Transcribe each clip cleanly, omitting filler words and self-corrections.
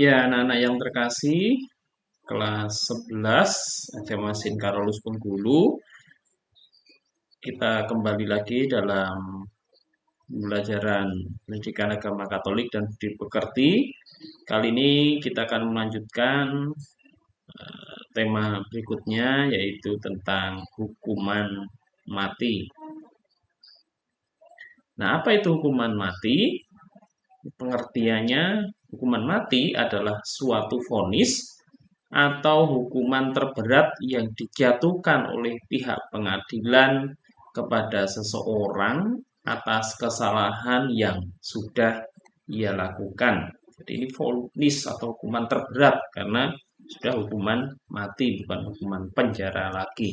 Ya, anak-anak yang terkasih, kelas 11 SMA Sin Carolus Bengkulu, kita kembali lagi dalam pembelajaran pendidikan agama Katolik dan budi pekerti. Kali ini kita akan melanjutkan tema berikutnya, yaitu tentang hukuman mati. Nah, apa itu hukuman mati? Pengertiannya, hukuman mati adalah suatu vonis atau hukuman terberat yang dijatuhkan oleh pihak pengadilan kepada seseorang atas kesalahan yang sudah ia lakukan. Jadi ini vonis atau hukuman terberat karena sudah hukuman mati, bukan hukuman penjara lagi.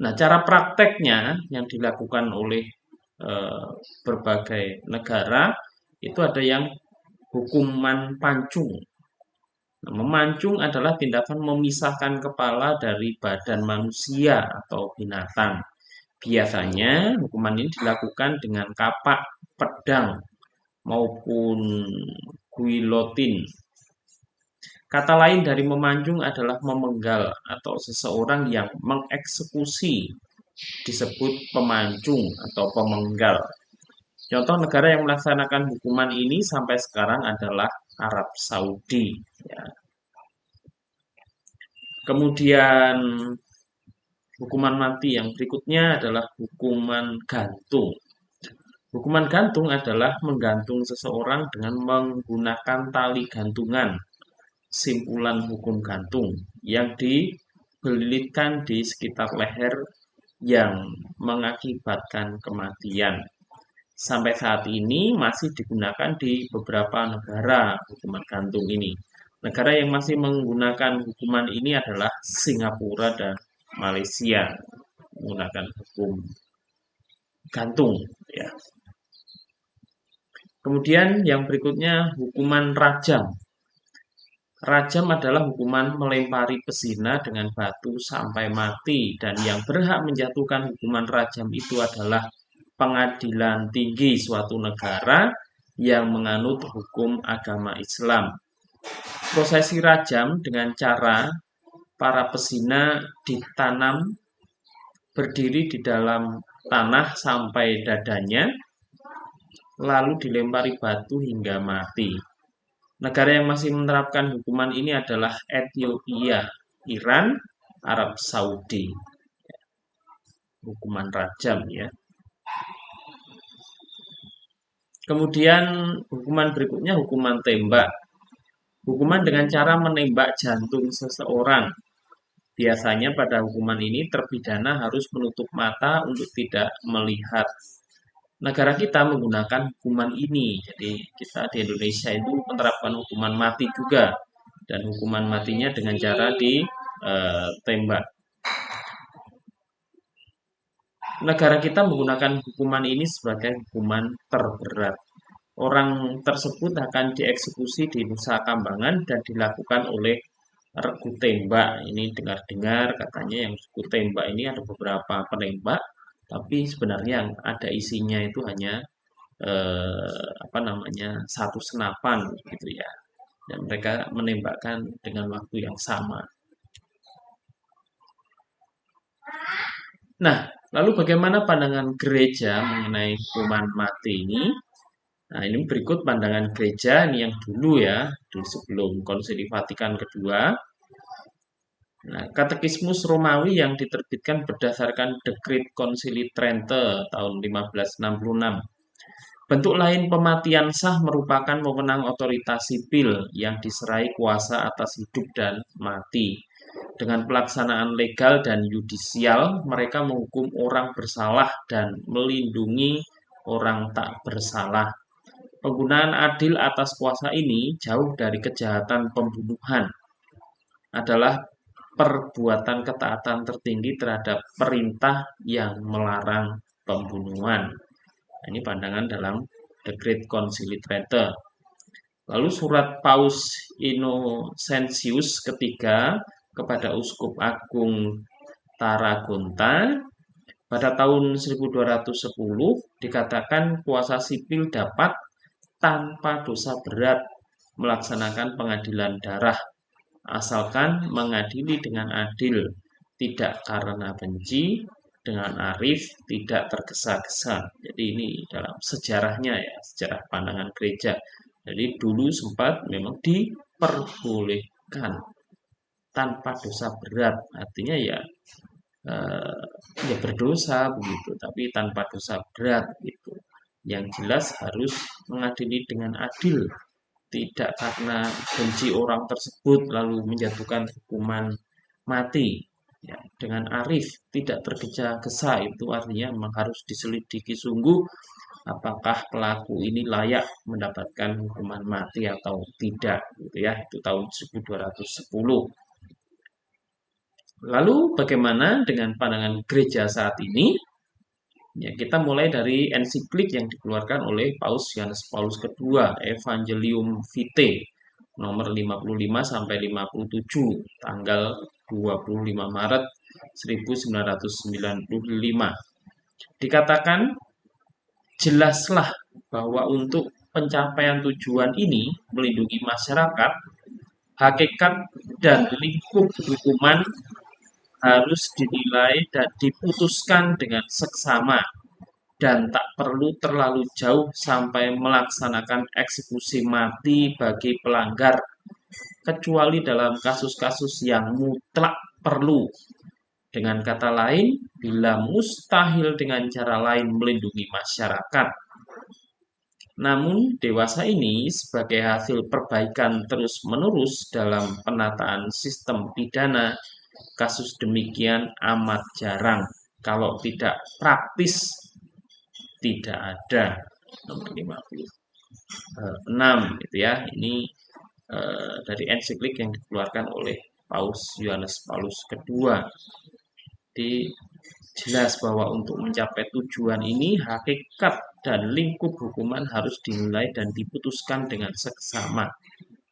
Nah, cara prakteknya yang dilakukan oleh berbagai negara itu ada yang hukuman pancung. Nah, memancung adalah tindakan memisahkan kepala dari badan manusia atau binatang. Biasanya hukuman ini dilakukan dengan kapak, pedang, maupun guillotine. Kata lain dari memancung adalah memenggal atau seseorang yang mengeksekusi disebut pemancung atau pemenggal. Contoh negara yang melaksanakan hukuman ini sampai sekarang adalah Arab Saudi. Ya. Kemudian hukuman mati yang berikutnya adalah hukuman gantung. Hukuman gantung adalah menggantung seseorang dengan menggunakan tali gantungan, simpulan hukum gantung, yang dibelitkan di sekitar leher yang mengakibatkan kematian. Sampai saat ini masih digunakan di beberapa negara hukuman gantung ini. Negara yang masih menggunakan hukuman ini adalah Singapura dan Malaysia menggunakan hukum gantung. Ya. Kemudian yang berikutnya hukuman rajam. Rajam adalah hukuman melempari pezina dengan batu sampai mati, dan yang berhak menjatuhkan hukuman rajam itu adalah pengadilan tinggi suatu negara yang menganut hukum agama Islam. Prosesi rajam dengan cara para pezina ditanam berdiri di dalam tanah sampai dadanya, lalu dilempari batu hingga mati. Negara yang masih menerapkan hukuman ini adalah Ethiopia, Iran, Arab Saudi. Hukuman rajam ya. Kemudian hukuman berikutnya hukuman tembak. Hukuman dengan cara menembak jantung seseorang. Biasanya pada hukuman ini terpidana harus menutup mata untuk tidak melihat. Negara kita menggunakan hukuman ini. Jadi kita di Indonesia itu menerapkan hukuman mati juga. Dan hukuman matinya dengan cara ditembak. Negara kita menggunakan hukuman ini sebagai hukuman terberat. Orang tersebut akan dieksekusi di Nusa Kambangan dan dilakukan oleh regu tembak. Ini dengar-dengar katanya yang regu tembak ini ada beberapa penembak, tapi sebenarnya yang ada isinya itu hanya satu senapan gitu ya. Dan mereka menembakkan dengan waktu yang sama. Nah, lalu bagaimana pandangan gereja mengenai hukuman mati ini? Nah, ini berikut pandangan gereja ini yang dulu ya, sebelum Konsili Vatikan kedua. Nah, Katekismus Romawi yang diterbitkan berdasarkan Dekrit Konsili Trente tahun 1566. Bentuk lain pematian sah merupakan wewenang otoritas sipil yang diserai kuasa atas hidup dan mati. Dengan pelaksanaan legal dan yudisial, mereka menghukum orang bersalah dan melindungi orang tak bersalah. Penggunaan adil atas kuasa ini jauh dari kejahatan pembunuhan. Adalah perbuatan ketaatan tertinggi terhadap perintah yang melarang pembunuhan. Ini pandangan dalam Dekret Konsili Trente. Lalu surat Paus Innocentius ketiga kepada Uskup Agung Tarragona pada tahun 1210 dikatakan kuasa sipil dapat tanpa dosa berat melaksanakan pengadilan darah, asalkan mengadili dengan adil, tidak karena benci, dengan arif, tidak tergesa-gesa. Jadi ini dalam sejarahnya ya, sejarah pandangan gereja. Jadi dulu sempat memang diperbolehkan tanpa dosa berat, artinya ya eh, ya berdosa begitu, tapi tanpa dosa berat gitu. Yang jelas harus mengadili dengan adil, tidak karena benci orang tersebut lalu menjatuhkan hukuman mati. Ya, dengan arif, tidak tergesa-gesa, itu artinya memang harus diselidiki sungguh apakah pelaku ini layak mendapatkan hukuman mati atau tidak gitu ya. Itu tahun 1210. Lalu bagaimana dengan pandangan gereja saat ini? Ya, kita mulai dari ensiklik yang dikeluarkan oleh Paus Yohanes Paulus II, Evangelium Vitae, nomor 55 sampai 57, tanggal 25 Maret 1995. Dikatakan, jelaslah bahwa untuk pencapaian tujuan ini melindungi masyarakat, hakikat dan lingkup hukuman harus dinilai dan diputuskan dengan seksama dan tak perlu terlalu jauh sampai melaksanakan eksekusi mati bagi pelanggar, kecuali dalam kasus-kasus yang mutlak perlu. Dengan kata lain, bila mustahil dengan cara lain melindungi masyarakat. Namun, dewasa ini sebagai hasil perbaikan terus-menerus dalam penataan sistem pidana, kasus demikian amat jarang. Kalau tidak praktis, tidak ada. Nomor 56 gitu ya. Ini dari ensiklik yang dikeluarkan oleh Paus Yohanes Paulus II. Jadi jelas bahwa untuk mencapai tujuan ini hakikat dan lingkup hukuman harus dinilai dan diputuskan dengan seksama.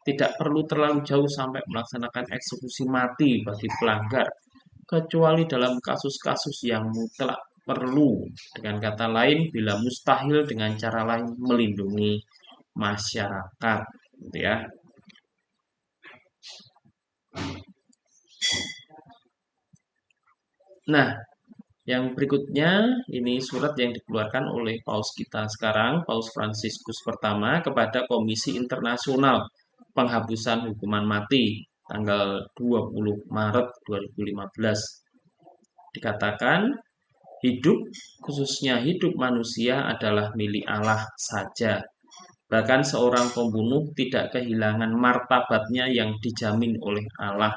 Tidak perlu terlalu jauh sampai melaksanakan eksekusi mati bagi pelanggar, kecuali dalam kasus-kasus yang mutlak perlu. Dengan kata lain, bila mustahil dengan cara lain melindungi masyarakat, gitu ya. Nah, yang berikutnya ini surat yang dikeluarkan oleh Paus kita sekarang, Paus Fransiskus pertama kepada Komisi Internasional Penghapusan Hukuman Mati tanggal 20 Maret 2015. Dikatakan, hidup, khususnya hidup manusia adalah milik Allah saja. Bahkan seorang pembunuh tidak kehilangan martabatnya yang dijamin oleh Allah.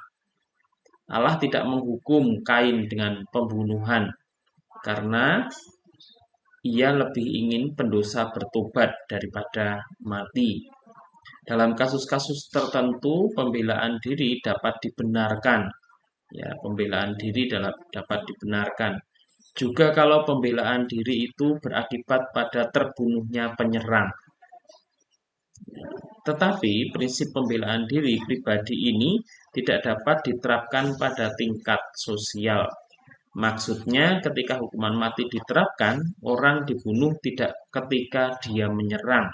Allah tidak menghukum Kain dengan pembunuhan, karena ia lebih ingin pendosa bertobat daripada mati. Dalam kasus-kasus tertentu, pembelaan diri dapat dibenarkan. Ya, pembelaan diri dapat dibenarkan. Juga kalau pembelaan diri itu berakibat pada terbunuhnya penyerang. Tetapi prinsip pembelaan diri pribadi ini tidak dapat diterapkan pada tingkat sosial. Maksudnya ketika hukuman mati diterapkan, orang dibunuh tidak ketika dia menyerang,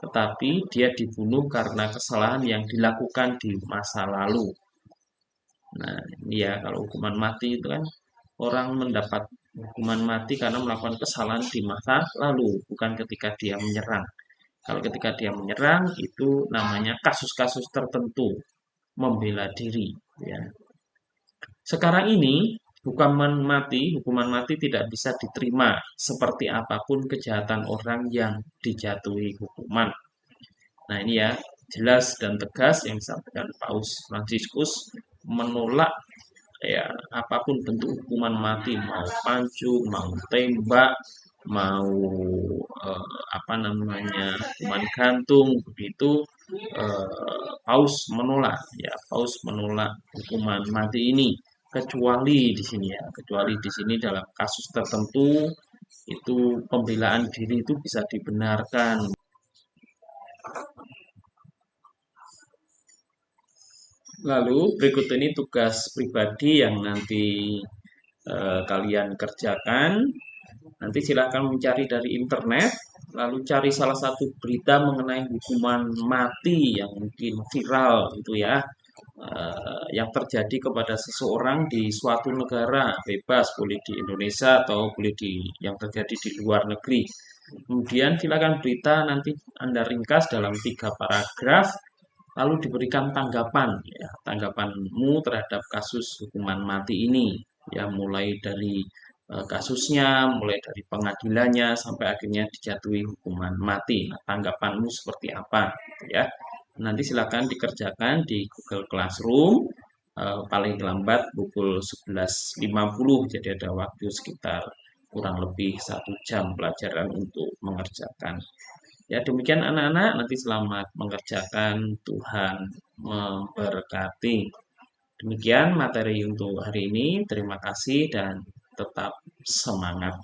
tetapi dia dibunuh karena kesalahan yang dilakukan di masa lalu. Nah, ini ya kalau hukuman mati itu kan orang mendapat hukuman mati karena melakukan kesalahan di masa lalu, bukan ketika dia menyerang. Kalau ketika dia menyerang itu namanya kasus-kasus tertentu, membela diri. Ya. Sekarang ini hukuman mati tidak bisa diterima seperti apapun kejahatan orang yang dijatuhi hukuman. Nah ini ya jelas dan tegas yang disampaikan Paus Fransiskus menolak ya apapun bentuk hukuman mati, mau pancung, mau tembak, mau apa namanya hukuman gantung begitu. Paus menolak ya Paus menolak hukuman mati ini, kecuali di sini ya, kecuali di sini dalam kasus tertentu itu pembelaan diri itu bisa dibenarkan. Lalu berikut ini tugas pribadi yang nanti kalian kerjakan. Nanti silahkan mencari dari internet lalu cari salah satu berita mengenai hukuman mati yang mungkin viral gitu ya, yang terjadi kepada seseorang di suatu negara, bebas boleh di Indonesia atau boleh di yang terjadi di luar negeri. Kemudian silakan berita nanti Anda ringkas dalam 3 paragraf, lalu diberikan tanggapan, ya, tanggapanmu terhadap kasus hukuman mati ini, ya mulai dari kasusnya, mulai dari pengadilannya sampai akhirnya dijatuhi hukuman mati. Nah, tanggapanmu seperti apa, gitu ya? Nanti silakan dikerjakan di Google Classroom, paling lambat pukul 11.50, jadi ada waktu sekitar kurang lebih 1 jam pelajaran untuk mengerjakan. Ya, demikian anak-anak, nanti selamat mengerjakan, Tuhan memberkati. Demikian materi untuk hari ini, terima kasih dan tetap semangat.